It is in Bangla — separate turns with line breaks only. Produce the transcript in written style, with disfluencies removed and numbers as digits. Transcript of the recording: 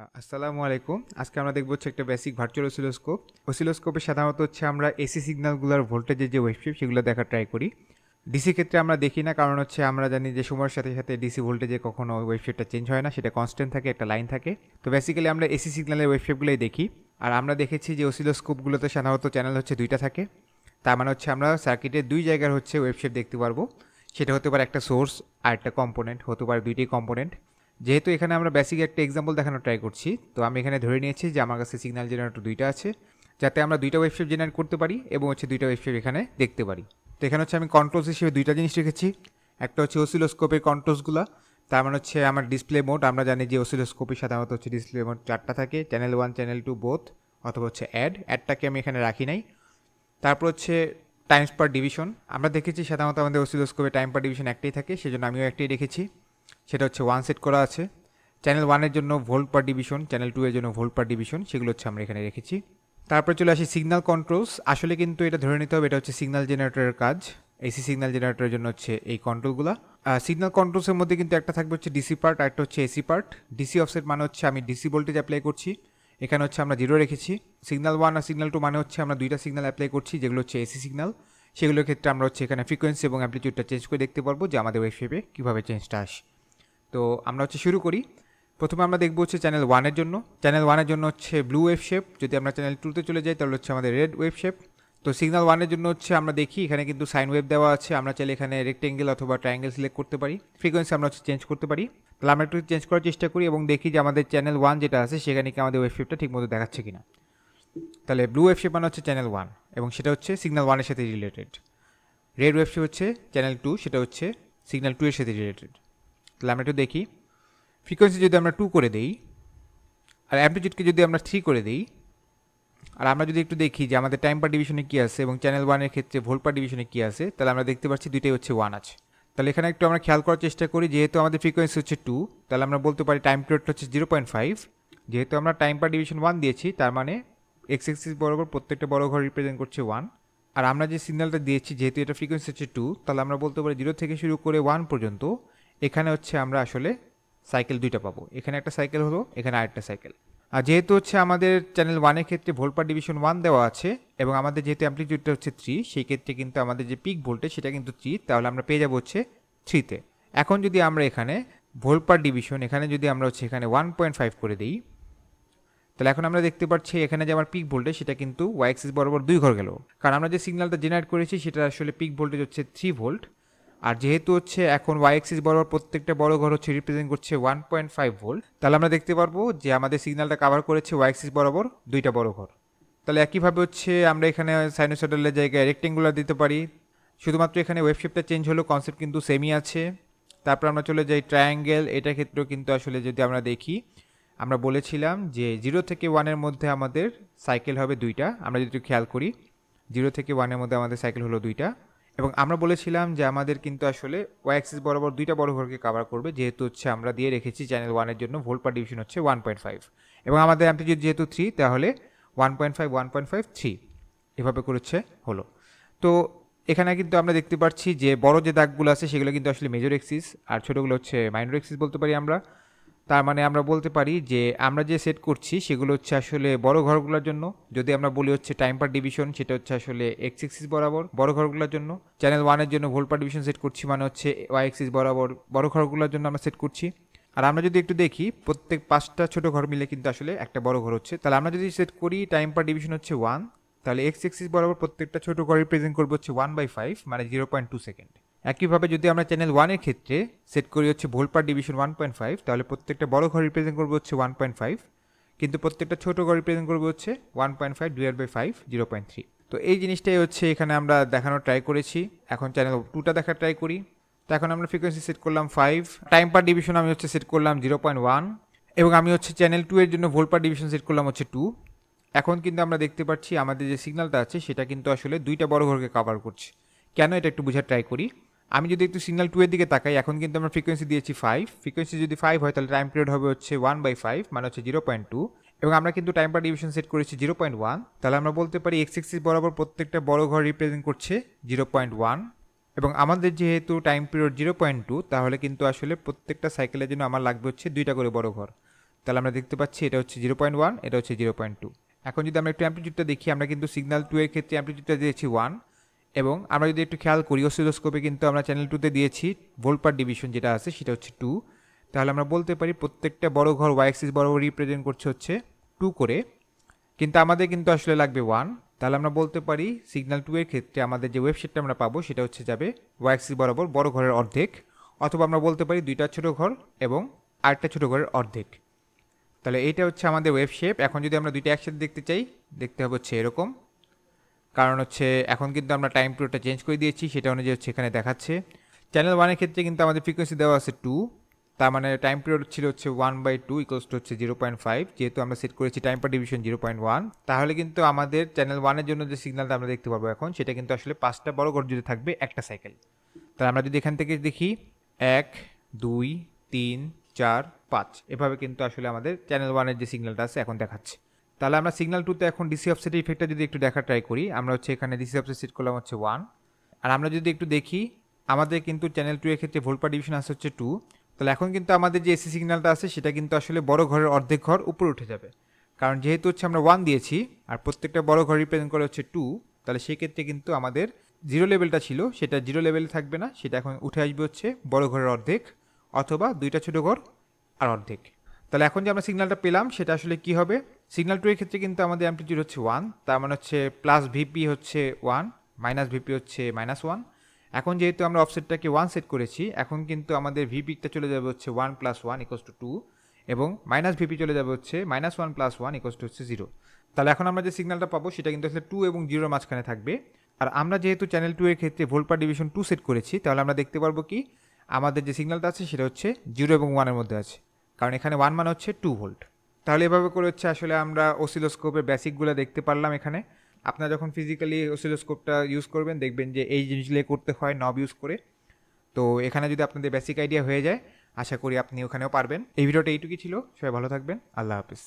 আসসালামু আলাইকুম। আজকে আমরা দেখব হচ্ছে একটা বেসিক ভার্চুয়াল অসিলোস্কোপ। অসিলোস্কোপে সাধারণত হচ্ছে আমরা এসি সিগন্যালগুলোর ভোল্টেজের যে ওয়েভশেপ সেগুলো দেখার ট্রাই করি। ডিসি ক্ষেত্রে আমরা দেখি না, কারণ হচ্ছে আমরা জানি যে সময়ের সাথে সাথে ডিসি ভোল্টেজে কখনো ওয়েভশেপটা চেঞ্জ হয় না, সেটা কনস্ট্যান্ট থাকে, একটা লাইন থাকে। তো বেসিক্যালি আমরা এসি সিগন্যালের ওয়েভশেপগুলোই দেখি। আর আমরা দেখেছি যে অসিলোস্কোপগুলোতে সাধারণত চ্যানেল হচ্ছে দুইটা থাকে। তার মানে হচ্ছে আমরা সার্কিটের দুই জায়গার হচ্ছে ওয়েভশেপ দেখতে পারবো। সেটা হতে পারে একটা সোর্স আর একটা কম্পোনেন্ট, হতে পারে দুইটাই কম্পোনেন্ট। যেহেতু এখানে আমরা বেসিক একটা এক্সাম্পল দেখানোর ট্রাই করছি, তো আমি এখানে ধরে নিয়েছি যে আমার কাছে সিগন্যাল জেনারেটর দুইটা আছে, যাতে আমরা দুইটা ওয়েভশেপ জেনারেট করতে পারি এবং হচ্ছে দুইটা ওয়েভশেপ এখানে দেখতে পারি। তো এখানে হচ্ছে আমি কন্ট্রোলস হিসেবে দুইটা জিনিস রেখেছি। একটা হচ্ছে অসিলোস্কোপের কন্ট্রোলসগুলো, তার মানে হচ্ছে আমার ডিসপ্লে মোড। আমরা জানি যে অসিলোস্কোপে সাধারণত হচ্ছে ডিসপ্লে মোড চারটা থাকে, চ্যানেল 1, চ্যানেল 2 বোথ, অথবা হচ্ছে অ্যাডটাকে আমি এখানে রাখি নাই। তারপর হচ্ছে টাইমস পার ডিভিশন। আমরা দেখেছি সাধারণত আমাদের অসিলোস্কোপে টাইম পার ডিভিশন একটাই থাকে, সেজন্য আমিও একটাই রেখেছি, সেটা হচ্ছে 1 সেট করা আছে। চ্যানেল 1-এর জন্য ভোল্ট পার ডিভিশন, চ্যানেল 2-এর জন্য ভোল্ট পার ডিভিশন, সেগুলো হচ্ছে আমরা এখানে রেখেছি। তারপর চলে আসি সিগন্যাল কন্ট্রোলস। আসলে কিন্তু এটা ধরে নিতে হবে এটা হচ্ছে সিগন্যাল জেনারেটরের কাজ। এসি সিগন্যাল জেনারেটরের জন্য হচ্ছে এই কন্ট্রোলগুলো। সিগন্যাল কন্ট্রোলসের মধ্যে কিন্তু একটা থাকবে হচ্ছে ডিসি পার্ট আর একটা হচ্ছে এসি পার্ট। ডিসি অফসেট মানে হচ্ছে আমি ডিসি ভোল্টেজ অ্যাপ্লাই করছি, এখানে হচ্ছে আমরা 0 রেখেছি। সিগন্যাল 1 আর সিগন্যাল 2 মানে হচ্ছে আমরা দুইটা সিগন্যাল অ্যাপ্লাই করছি, যেগুলো হচ্ছে এসি সিগন্যাল। সেগুলোর ক্ষেত্রে আমরা হচ্ছে এখানে ফ্রিকোয়েন্সি এবং অ্যামপ্লিটিউডটা চেঞ্জ করে দেখতে পারবো যে আমাদের ওয়েভশেপে কীভাবে চেঞ্জটা আসে। তো আমরা হচ্ছে শুরু করি। প্রথমে আমরা দেখবো হচ্ছে চ্যানেল 1-এর জন্য। চ্যানেল 1-এর জন্য হচ্ছে ব্লু ওয়েভ শেপ। যদি আমরা চ্যানেল 2-তে চলে যাই তাহলে হচ্ছে আমাদের রেড ওয়েভ শেপ। তো সিগন্যাল 1-এর জন্য হচ্ছে আমরা দেখি এখানে কিন্তু সাইন ওয়েভ দেওয়া আছে। আমরা চাইলে এখানে রেক্টেঙ্গেল অথবা ট্রায়াঙ্গেল সিলেক্ট করতে পারি। ফ্রিকোয়েন্সি আমরা হচ্ছে চেঞ্জ করতে পারি। তাহলে আমরা একটু চেঞ্জ করার চেষ্টা করি এবং দেখি যে আমাদের চ্যানেল 1 যেটা আছে সেখানে কি আমাদের ওয়েভ শেপটা ঠিকমতো দেখাচ্ছে কিনা। তাহলে ব্লু ওয়েভ শেপ মানে হচ্ছে চ্যানেল 1 এবং সেটা হচ্ছে সিগন্যাল 1-এর সাথে রিলেটেড। রেড ওয়েভ শেপ হচ্ছে চ্যানেল 2, সেটা হচ্ছে সিগন্যাল 2-এর সাথে রিলেটেড। তাহলে আমরা একটু দেখি। ফ্রিকোয়েন্সি যদি আমরা 2 করে দেই আর অ্যামপ্লিটিউডকে যদি আমরা 3 করে দিই, আর আমরা যদি একটু দেখি যে আমাদের টাইম পার ডিভিশনে কী আছে এবং চ্যানেল 1-এর ক্ষেত্রে ভোল্ট পার ডিভিশনে কী আছে, তাহলে আমরা দেখতে পাচ্ছি দুইটাই হচ্ছে 1 আছে। তাহলে এখানে একটু আমরা খেয়াল করার চেষ্টা করি। যেহেতু আমাদের ফ্রিকোয়েন্সি হচ্ছে 2, তাহলে আমরা বলতে পারি টাইম পিরিয়ডটা হচ্ছে 0.5। যেহেতু আমরা টাইম পার ডিভিশন 1 দিয়েছি, তার মানে এক্স এক্সিস বরাবর প্রত্যেকটা বড় ঘর রিপ্রেজেন্ট করছে 1। আর আমরা যে সিগন্যালটা দিয়েছি, যেহেতু এটা ফ্রিকোয়েন্সি হচ্ছে 2, তাহলে আমরা বলতে পারি 0 থেকে শুরু করে 1 পর্যন্ত এখানে হচ্ছে আমরা আসলে সাইকেল দুইটা পাবো। এখানে একটা সাইকেল হলো, এখানে আরেকটা সাইকেল। আর যেহেতু হচ্ছে আমাদের চ্যানেল 1-এর ক্ষেত্রে ভোল্ট পার ডিভিশন 1 দেওয়া আছে এবং আমাদের যেহেতু অ্যামপ্লিটিউডটা হচ্ছে 3, সেই ক্ষেত্রে কিন্তু আমাদের যে পিক ভোল্টেজ সেটা কিন্তু 3, তাহলে আমরা পেয়ে যাবো হচ্ছে 3-তে। এখন যদি আমরা এখানে ভোল্ট পার ডিভিশন এখানে যদি আমরা হচ্ছে এখানে 1.5 করে দিই, তাহলে এখন আমরা দেখতে পাচ্ছি এখানে যে আমার পিক ভোল্টেজ সেটা কিন্তু ওয়াই অ্যাক্সিস বরাবর 2 ঘর গেল, কারণ আমরা যে সিগন্যালটা জেনারেট করেছি সেটা আসলে পিক ভোল্টেজ হচ্ছে 3 ভোল্ট। আর যেহেতু হচ্ছে এখন ওয়াই অ্যাক্সিস বরাবর প্রত্যেকটা বড় ঘর হচ্ছে রিপ্রেজেন্ট করছে 1.5 ভোল্ট, তাহলে আমরা দেখতে পারবো যে আমাদের সিগন্যালটা কভার করেছে ওয়াই অ্যাক্সিস বরাবর দুইটা বড় ঘর। তাহলে একইভাবে হচ্ছে আমরা এখানে সাইনোসয়েডালের জায়গায় রেক্টেঙ্গুলার দিতে পারি। শুধুমাত্র এখানে ওয়েভ শেপটা চেঞ্জ হলো, কনসেপ্ট কিন্তু সেমই আছে। তারপর আমরা চলে যাই ট্রায়াঙ্গেল। এটার ক্ষেত্রেও কিন্তু আসলে যদি আমরা দেখি, আমরা বলেছিলাম যে 0 থেকে 1-এর মধ্যে আমাদের সাইকেল হবে দুইটা। আমরা যদি একটু খেয়াল করি, 0 থেকে 1-এর মধ্যে আমাদের সাইকেল হলো দুইটা এবং আমরা বলেছিলাম যে আমাদের কিন্তু আসলে ওয়াই অ্যাক্সিস বরাবর দুইটা বড় ঘরকে কভার করবে, যেহেতু হচ্ছে আমরা দিয়ে রেখেছি চ্যানেল 1-এর জন্য ভোল্ট পার ডিভিশন হচ্ছে 1.5 এবং আমাদের অ্যামপ্লিটিউড যেহেতু 3, তাহলে 1.5 1.5 3 এভাবে করেছে হলো। তো এখানে কিন্তু আমরা দেখতে পাচ্ছি যে বড় যে দাগগুলো আছে সেগুলো কিন্তু আসলে মেজর এক্সিস আর ছোটোগুলো হচ্ছে মাইনর এক্সিস বলতে পারি আমরা। তার মানে আমরা বলতে পারি যে আমরা যে সেট করছি সেগুলো হচ্ছে আসলে বড় ঘরগুলোর জন্য। যদি আমরা বলি হচ্ছে টাইম পার ডিভিশন, সেটা হচ্ছে আসলে এক্স এক্সিস বরাবর বড় ঘরগুলোর জন্য। চ্যানেল 1-এর জন্য ভোল্ট পার ডিভিশন সেট করছি, মানে হচ্ছে ওয়াই এক্সিস বরাবর বড় ঘরগুলোর জন্য আমরা সেট করছি। আর আমরা যদি একটু দেখি, প্রত্যেক 5টা ছোট ঘর মিলে কিন্তু আসলে একটা বড় ঘর হচ্ছে। তাহলে আমরা যদি সেট করি টাইম পার ডিভিশন হচ্ছে 1, তাহলে এক্স এক্সিস বরাবর প্রত্যেকটা ছোট ঘর রিপ্রেজেন্ট করবো হচ্ছে 1/5, মানে 0.2 সেকেন্ড। একইভাবে যদি আমরা চ্যানেল 1-এর ক্ষেত্রে সেট করি হচ্ছে ভোল্ট পার ডিভিশন 1.5, তাহলে প্রত্যেকটা বড় ঘর রিপ্রেজেন্ট করবো হচ্ছে 1.5, কিন্তু প্রত্যেকটা ছোট ঘর রিপ্রেজেন্ট করবো হচ্ছে 1.5 / 5 0.3। তো এই জিনিসটাই হচ্ছে এখানে আমরা দেখানোর ট্রাই করেছি। এখন চ্যানেল 2টা দেখার ট্রাই করি। তো এখন আমরা ফ্রিকোয়েন্সি সেট করলাম 5, টাইম পার ডিভিশন আমি হচ্ছে সেট করলাম 0.1 এবং আমি হচ্ছে চ্যানেল 2-এর জন্য ভোল্ট পার ডিভিশন সেট করলাম হচ্ছে 2। এখন কিন্তু আমরা দেখতে পাচ্ছি আমাদের যে সিগন্যালটা আছে সেটা কিন্তু আসলে দুইটা বড় ঘরকে কভার করছে। কেন, এটা একটু বোঝার ট্রাই করি। আমি যদি একটু সিগন্যাল 2-এর দিকে তাকাই, এখন কিন্তু আমরা ফ্রিকোয়েন্সি দিয়েছি 5। ফ্রিকোয়েন্সি যদি 5 হয় তাহলে টাইম পিরিয়ড হবে হচ্ছে 1/5, মানে হচ্ছে 0.2 এবং আমরা কিন্তু টাইম পার ডিভিশন সেট করেছি 0.1। তাহলে আমরা বলতে পারি এক্স এক্সিস বরাবর প্রত্যেকটা বড় ঘর রিপ্রেজেন্ট করছে 0.1 এবং আমাদের যেহেতু টাইম পিরিয়ড 0.2, তাহলে কিন্তু আসলে প্রত্যেকটা সাইকেলের জন্য আমার লাগবে হচ্ছে দুইটা করে বড় ঘর। তাহলে আমরা দেখতে পাচ্ছি এটা হচ্ছে 0.1, এটা হচ্ছে 0.2। এখন যদি আমরা একটু অ্যামপ্লিটিউডটা দেখি, আমরা কিন্তু সিগন্যাল 2 এর ক্ষেত্রে অ্যামপ্লিটিউডটা দিয়েছি 1, এবং আমরা যদি একটু খেয়াল করি অসিলোস্কোপে কিন্তু আমরা চ্যানেল 2 তে দিয়েছি ভোল্ট পার ডিভিশন যেটা আছে সেটা হচ্ছে 2। তাহলে আমরা বলতে পারি প্রত্যেকটা বড় ঘর ওয়াই অ্যাক্সিস বরাবর রিপ্রেজেন্ট করছে হচ্ছে 2 করে, কিন্তু আমাদের কিন্তু আসলে লাগবে 1। তাহলে আমরা বলতে পারি সিগন্যাল 2 এর ক্ষেত্রে আমাদের যে ওয়েভশেপটা আমরা পাবো সেটা হচ্ছে যাবে ওয়াই অ্যাক্সিস বরাবর বড় ঘরের অর্ধেক, অথবা আমরা বলতে পারি দুইটা ছোট ঘর এবং আরেকটা ছোট ঘরের অর্ধেক। তাহলে এইটা হচ্ছে আমাদের ওয়েভ শেপ। এখন যদি আমরা দুইটা একসাথে দেখতে চাই, দেখতে হবে হচ্ছে এরকম, কারণ হচ্ছে এখন কিন্তু আমরা টাইম পিরিয়ডটা চেঞ্জ করে দিয়েছি, সেটা অনুযায়ী হচ্ছে এখানে দেখাচ্ছে। চ্যানেল 1 এর ক্ষেত্রে কিন্তু আমাদের ফ্রিকোয়েন্সি দেওয়া আছে 2, তার মানে টাইম পিরিয়ড ছিল হচ্ছে 1/2 ইকুয়ালস টু হচ্ছে 0.5, যেহেতু আমরা সেট করেছি টাইম পার ডিভিশন 0.1। তাহলে কিন্তু আমাদের চ্যানেল 1 এর জন্য যে সিগন্যালটা আমরা দেখতে পারবো এখন, সেটা কিন্তু আসলে 5টা বড় ঘর জুড়ে থাকবে একটা সাইকেল। তাহলে আমরা যদি এখান থেকে দেখি 1 2 3 4 5, এভাবে কিন্তু আসলে আমাদের চ্যানেল 1 এর যে সিগন্যালটা আছে এখন দেখাচ্ছে। তাহলে আমরা সিগন্যাল 2 তে এখন ডিসি অফসেট ইফেক্টটা যদি একটু দেখা ট্রাই করি, আমরা হচ্ছে এখানে ডিসি অফসেট সেট করলাম হচ্ছে 1, আর আমরা যদি একটু দেখি আমাদের কিন্তু চ্যানেল 2 এর ক্ষেত্রে ভোল্ট পার ডিভিশন আছে হচ্ছে 2। তাহলে এখন কিন্তু আমাদের যে এসি সিগন্যালটা আছে সেটা কিন্তু আসলে বড় ঘরের অর্ধেক ঘর উপরে উঠে যাবে, কারণ যেহেতু হচ্ছে আমরা 1 দিয়েছি আর প্রত্যেকটা বড় ঘর রিপ্রেজেন্ট করে হচ্ছে 2। তাহলে সেই ক্ষেত্রে কিন্তু আমাদের জিরো লেভেলটা ছিল সেটা জিরো লেভেলে থাকবে না, সেটা এখন উঠে আসবে হচ্ছে বড় ঘরের অর্ধেক, অথবা দুইটা ছোট ঘর আর অর্ধেক। তাহলে এখন যে আমরা সিগন্যালটা পেলাম সেটা আসলে কি হবে, সিগন্যাল 2 এর ক্ষেত্রে কিন্তু আমাদের অ্যামপ্লিটিউড হচ্ছে 1, তার মানে হচ্ছে প্লাস ভিপি হচ্ছে 1, মাইনাস ভিপি হচ্ছে -1। এখন যেহেতু আমরা অফসেটটাকে 1 সেট করেছি, এখন কিন্তু আমাদের ভিপিটা চলে যাবে হচ্ছে 1 + 1 = 2, এবং মাইনাস ভিপি চলে যাবে হচ্ছে -1 + 1 = হচ্ছে 0। তাহলে এখন আমরা যে সিগন্যালটা পাবো সেটা কিন্তু আসলে 2 এবং 0 এর মাঝখানে থাকবে। আর আমরা যেহেতু চ্যানেল 2 এর ক্ষেত্রে ভোল্ট পার ডিভিশন 2 সেট করেছি, তাহলে আমরা দেখতে পারবো কি আমাদের যে সিগন্যালটা আছে সেটা হচ্ছে 0 এবং 1 এর মধ্যে আছে, কারণ এখানে 1 মানে হচ্ছে 2 ভোল্ট। তাহলে এভাবে করে হচ্ছে আসলে আমরা অসিলোস্কোপের বেসিকগুলো দেখতে পারলাম এখানে। আপনারা যখন ফিজিক্যালি অসিলোস্কোপটা ইউজ করবেন দেখবেন যে এই জিনিসগুলো করতে হয় নব ইউজ করে। তো এখানে যদি আপনাদের বেসিক আইডিয়া হয়ে যায়, আশা করি আপনি ওখানেও পারবেন। এই ভিডিওটা এইটুকুই ছিল, সবাই ভালো থাকবেন, আল্লাহ হাফিজ।